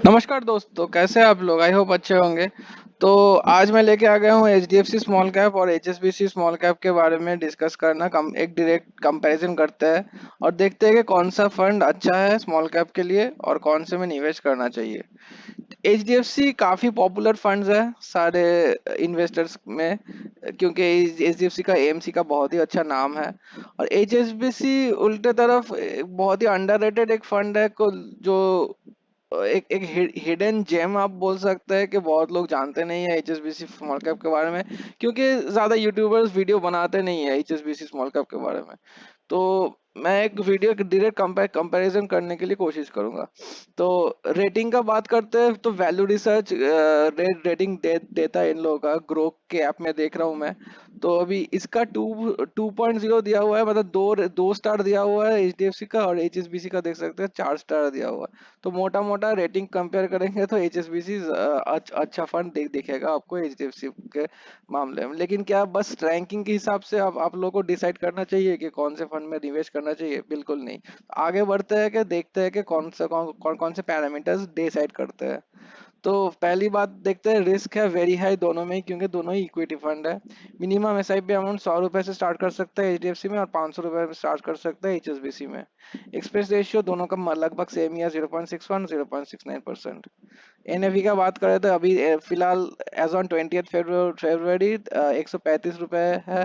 नमस्कार दोस्तों, कैसे हैं आप लोग? आई होप अच्छे होंगे। तो आज मैं लेके आ गया हूँ एचडीएफसी स्मॉल कैप और एचएसबीसी स्मॉल कैप के बारे में डिस्कस करना। कम एक डायरेक्ट कंपैरिजन करते हैं और देखते हैं कि कौन सा फंड अच्छा है स्मॉल कैप के लिए और कौन से में निवेश करना चाहिए। एचडीएफसी काफ़ी पॉपुलर फंड्स है सारे इन्वेस्टर्स में, क्योंकि एचडीएफसी का एएमसी का बहुत ही अच्छा नाम है। और एचएसबीसी उल्टे तरफ बहुत ही अंडररेटेड एक फंड है को जो एक एक हिडन जेम आप बोल सकते हैं कि बहुत लोग जानते नहीं है एचएसबीसी स्मॉल कैप के बारे में, क्योंकि ज्यादा यूट्यूबर्स वीडियो बनाते नहीं है एचएसबीसी स्मॉल कैप के बारे में। तो मैं एक वीडियो डायरेक्ट कंपैरिजन करने के लिए कोशिश करूंगा। तो रेटिंग का बात करते हैं तो वैल्यू रिसर्च रेटिंग देता है इन लोगों का। ग्रो के ऐप में देख रहा हूँ मैं। तो अभी इसका 2.0 दिया हुआ है, मतलब दो दो स्टार दिया हुआ है एचडीएफसी का, और एचएसबीसी का देख सकते हैं 4 स्टार दिया हुआ है। तो मोटा मोटा रेटिंग कंपेयर करेंगे तो एचएसबीसी अच्छा फंड दिखेगा आपको एचडीएफसी के मामले में। लेकिन क्या बस रैंकिंग के हिसाब से आप लोगों को डिसाइड करना चाहिए कि कौन से फंड में निवेश करना चाहिए? बिल्कुल नहीं। आगे बढ़ते हैं कि देखते हैं कि कौन से पैरामीटर्स डिसाइड करते हैं। तो पहली बात देखते हैं, रिस्क है वेरी हाई दोनों में ही, क्योंकि दोनों ही इक्विटी फंड है। मिनिमम एसआईपी अमाउंट 100 रुपए से स्टार्ट कर सकते हैं एचडीएफसी में और 500 रुपए में स्टार्ट कर सकते हैं एचएसबीसी में। एक्सपेंस रेशियो दोनों का लगभग सेम ही है, 0.61 0.69%। एनएवी का बात करें तो अभी फिलहाल एज ऑन 20 फरवरी 135 रुपए है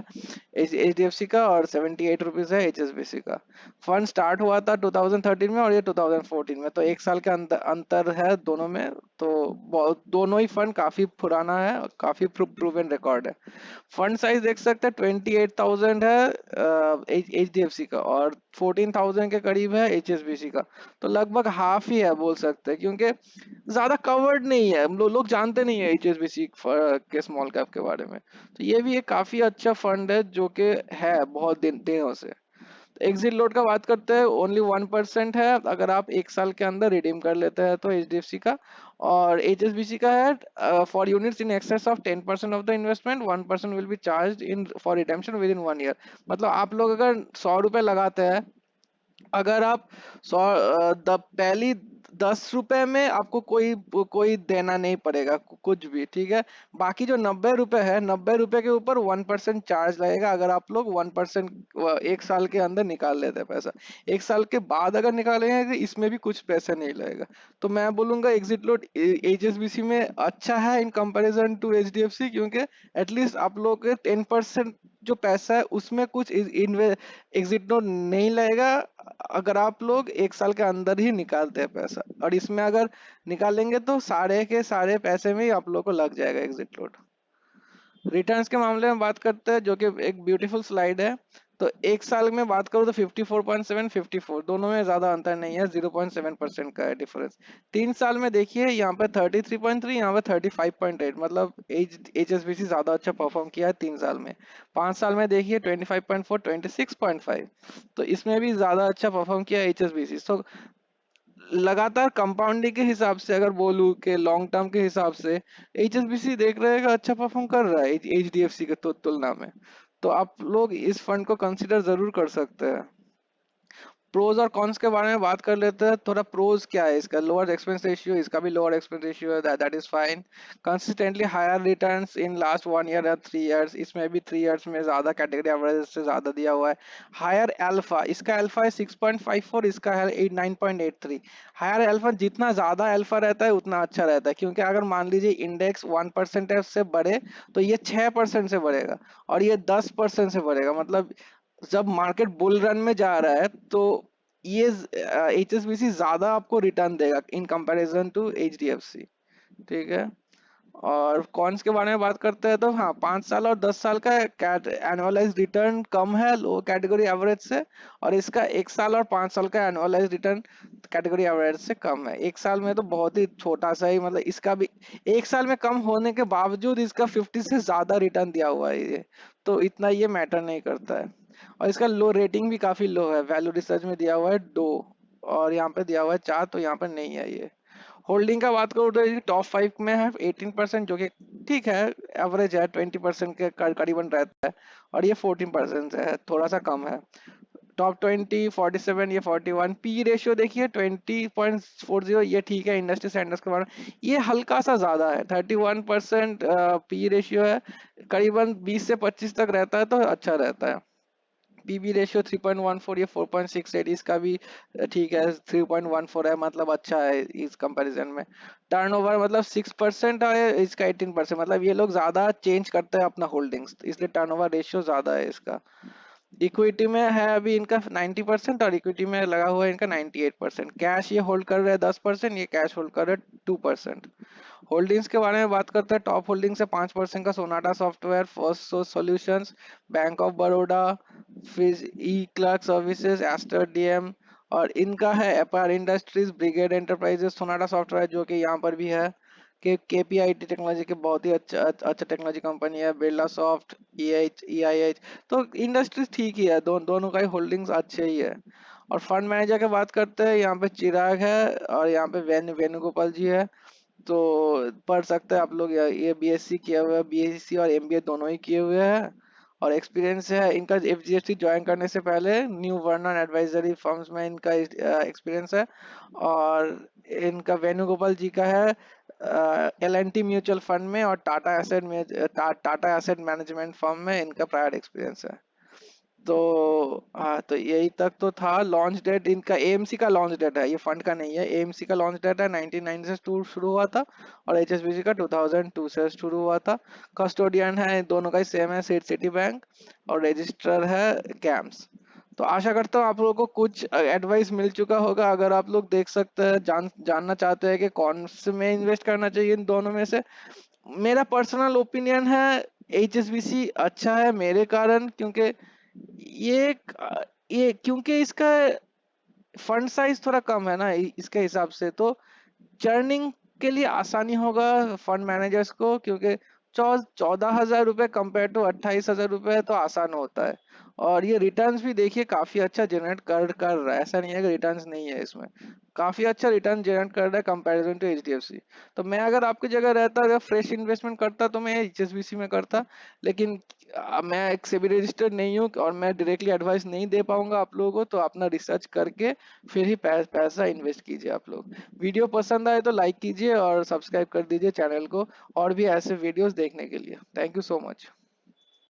एच डी एफ सी का, और 78 रुपीज है एचएसबीसी का। फंड स्टार्ट हुआ था 2013 में और ये 2014 में, तो एक साल का अंतर है दोनों में। तो दोनों ही फंड काफी पुराना है और काफी प्रूवन रिकॉर्ड है। फंड साइज देख सकते हैं 28,000 है एच डी एफ सी का, और 14,000 के करीब है एचएसबीसी का। तो लगभग हाफ ही है बोल सकते हैं, क्योंकि ज्यादा कवर्ड नहीं है। लोग जानते नहीं है एचएसबीसी के स्मॉल कैप के बारे में। तो ये भी एक काफी अच्छा फंड है जो कि है बहुत दिनों से। एग्जिट लोड का बात करते हैं, ओनली 1% है अगर आप एक साल के अंदर रिडीम कर लेते हैं तो एचडीएफसी का। और एचएसबीसी का है for units in excess of 10% of the investment 1% will be charge in for redemption with in 1 year. मतलब आप लोग अगर 100 रुपए लगाते हैं, अगर आप सौ पहली 10 रुपए में आपको कोई कोई देना नहीं पड़ेगा कुछ भी, ठीक है। बाकी जो 90 रुपए है, 90 रुपए के ऊपर 1% चार्ज लगेगा अगर आप लोग 1% एक साल के अंदर निकाल लेते हैं पैसा। एक साल के बाद अगर निकालेंगे तो इसमें भी कुछ पैसा नहीं लगेगा। तो मैं बोलूंगा एग्जिट लोड एचएसबीसी में अच्छा है इन कंपैरिजन टू एचडीएफसी, क्योंकि एटलीस्ट आप लोग के 10% जो पैसा है उसमें कुछ एग्जिट नोट नहीं लगेगा अगर आप लोग एक साल के अंदर ही निकालते हैं पैसा। और इसमें अगर निकालेंगे तो सारे के सारे पैसे में ही आप लोग को लग जाएगा एग्जिट लोड। रिटर्न्स के मामले में बात करते हैं, जो कि एक ब्यूटीफुल स्लाइड है। तो एक साल में बात करूँ तो 54.7 54 दोनों में ज्यादा अंतर नहीं है, 0.7% का है डिफरेंस। 3 साल में देखिए यहाँ पे 33.3, यहाँ पे 35.8, मतलब एचएसबीसी ज्यादा अच्छा परफॉर्म किया है 3 साल में। 5 साल में देखिए 25.4 26.5, तो इसमें भी ज्यादा अच्छा परफॉर्म किया एचएसबीसी। तो लगातार कंपाउंडिंग के हिसाब से अगर बोलूं कि लॉन्ग टर्म के हिसाब से एचएसबीसी देख रहेगा अच्छा परफॉर्म कर रहा है एचडीएफसी के तुलना में। तो आप लोग इस फंड को कंसीडर जरूर कर सकते हैं। प्रोज और कॉन्स के बारे में बात कर लेते हैं। थोड़ा प्रोज क्या है इसका, लोअर एक्सपेंस रेशियो, इसका भी लोअर एक्सपेंस रेशियो है, that is fine. Consistently higher returns in last 1 year या 3 इयर्स, इसमें भी 3 इयर्स में ज्यादा कैटेगरी एवरेज से ज्यादा दिया हुआ है। हायर अल्फा, इसका अल्फा है 6.54, इसका है 9.83। हायर अल्फा, जितना ज्यादा अल्फा रहता है उतना अच्छा रहता है, क्योंकि अगर मान लीजिए इंडेक्स 1% से बढ़े तो ये 6% से बढ़ेगा, और ये 10% से बढ़ेगा। मतलब जब मार्केट बुल रन में जा रहा है तो ये एचएसबीसी ज्यादा आपको रिटर्न देगा इन कंपैरिजन टू एचडीएफसी, ठीक है। और कॉन्स के बारे में बात करते हैं तो हाँ, 5 साल और 10 साल का एनुअलाइज रिटर्न कम है लो कैटेगरी एवरेज से, और इसका 1 साल और 5 साल का एनुअलाइज रिटर्न कैटेगरी एवरेज से कम है। एक साल में तो बहुत ही छोटा सा ही, मतलब इसका भी एक साल में कम होने के बावजूद इसका 50 से ज्यादा रिटर्न दिया हुआ है ये। तो इतना ये मैटर नहीं करता है। और इसका लो रेटिंग भी काफी लो है, वैल्यू रिसर्च में दिया हुआ है 2, और यहाँ पे दिया हुआ है 4, तो यहाँ पे नहीं है ये। होल्डिंग का बात करूँ तो ये टॉप 5 में है 18%, जो कि ठीक है, एवरेज है, 20% के करीबन रहता है। और ये 14% है, थोड़ा सा कम है। टॉप 20 47, ये 41। पी रेशियो देखिए 20.40, ये ठीक है इंडस्ट्री स्टैंडर्ड्स के बारे में, ये हल्का सा ज्यादा है। 31% पी रेशियो है, करीबन 20 से 25 तक रहता है तो अच्छा रहता है। पीबी रेशियो 3.14, ये 4.68, इसका भी ठीक है। 3.14 है मतलब अच्छा है इस कंपैरिजन में। टर्नओवर मतलब 6% है, इसका 18%, मतलब ये लोग ज्यादा चेंज करते हैं अपना होल्डिंग्स, इसलिए टर्नओवर रेशियो ज्यादा है इसका। इक्विटी में है अभी इनका 90%, और इक्विटी में लगा हुआ है इनका 98%। कैश ये होल्ड कर रहे हैं 10%, ये कैश होल्ड कर रहे हैं 2%। होल्डिंग्स के बारे में बात करते हैं, टॉप होल्डिंग्स है 5% का Sonata software, first source solutions, bank of Baroda, फिर eClerx services, Aster DM, और इनका है Apar industries, Brigade enterprises, Sonata software जो कि यहाँ पर भी है, कि केपीआईटी टेक्नोलॉजी के बहुत ही अच्छा अच्छा टेक्नोलॉजी कंपनी है, Birla soft, E I H. तो इंडस्ट्रीज ठीक ही है, दोनों का ही होल्डिंग्स अच्छे ही है। और फंड मैनेजर की बात करते हैं, यहाँ पे चिराग है और यहाँ पे वेणुगोपाल जी है। तो पढ़ सकते हैं आप लोग, ये बीएससी किया हुआ है, बीएससी और एमबीए दोनों ही किए हुए हैं, और एक्सपीरियंस है इनका एफजीएससी ज्वाइन करने से पहले न्यू वर्नन एडवाइजरी फर्म्स में इनका एक्सपीरियंस है। और इनका वेणुगोपाल जी का है एल&टी म्यूचुअल फंड में और टाटा एसेट मैनेजमेंट फर्म में इनका प्रायर एक्सपीरियंस है। तो हाँ, तो यही तक तो था। लॉन्च डेट इनका एएमसी का लॉन्च डेट है, ये फंड का नहीं है। एएमसी का लॉन्च डेट है 1990 से शुरू हुआ था, और एचएसबीसी का 2002 से शुरू हुआ था। कस्टोडियन है दोनों का ही सेम है, सिटी बैंक, और रजिस्टर है कैम्स। तो आशा करता हूँ आप लोगों को कुछ एडवाइस मिल चुका होगा। अगर आप लोग देख सकते हैं, जानना चाहते हैं कि कौन से में इन्वेस्ट करना चाहिए इन दोनों में से, मेरा पर्सनल ओपिनियन है एचएसबीसी अच्छा है मेरे कारण, क्योंकि ये ये क्योंकि इसका फंड साइज थोड़ा कम है ना इसके हिसाब से, तो चर्निंग के लिए आसानी होगा फंड मैनेजर्स को, क्योंकि 14,000 रुपये कंपेयर टू 28,000 रुपये तो आसान होता है। और ये रिटर्न्स भी देखिए काफी अच्छा जनरेट कर रहा है, ऐसा नहीं है कि रिटर्न्स नहीं है इसमें, काफी अच्छा रिटर्न जनरेट कर रहा है कंपैरिजन टू एचडीएफसी। तो मैं अगर आपकी जगह रहता, अगर फ्रेश इन्वेस्टमेंट करता तो मैं एचएसबीसी में करता। लेकिन मैं एक सेबी रजिस्टर्ड नहीं हूँ और मैं डायरेक्टली एडवाइस नहीं दे पाऊंगा आप लोगों को, तो अपना रिसर्च करके फिर ही पैसा इन्वेस्ट कीजिए आप लोग। वीडियो पसंद आए तो लाइक कीजिए और सब्सक्राइब कर दीजिए चैनल को, और भी ऐसे वीडियोस देखने के लिए। Thank you so much.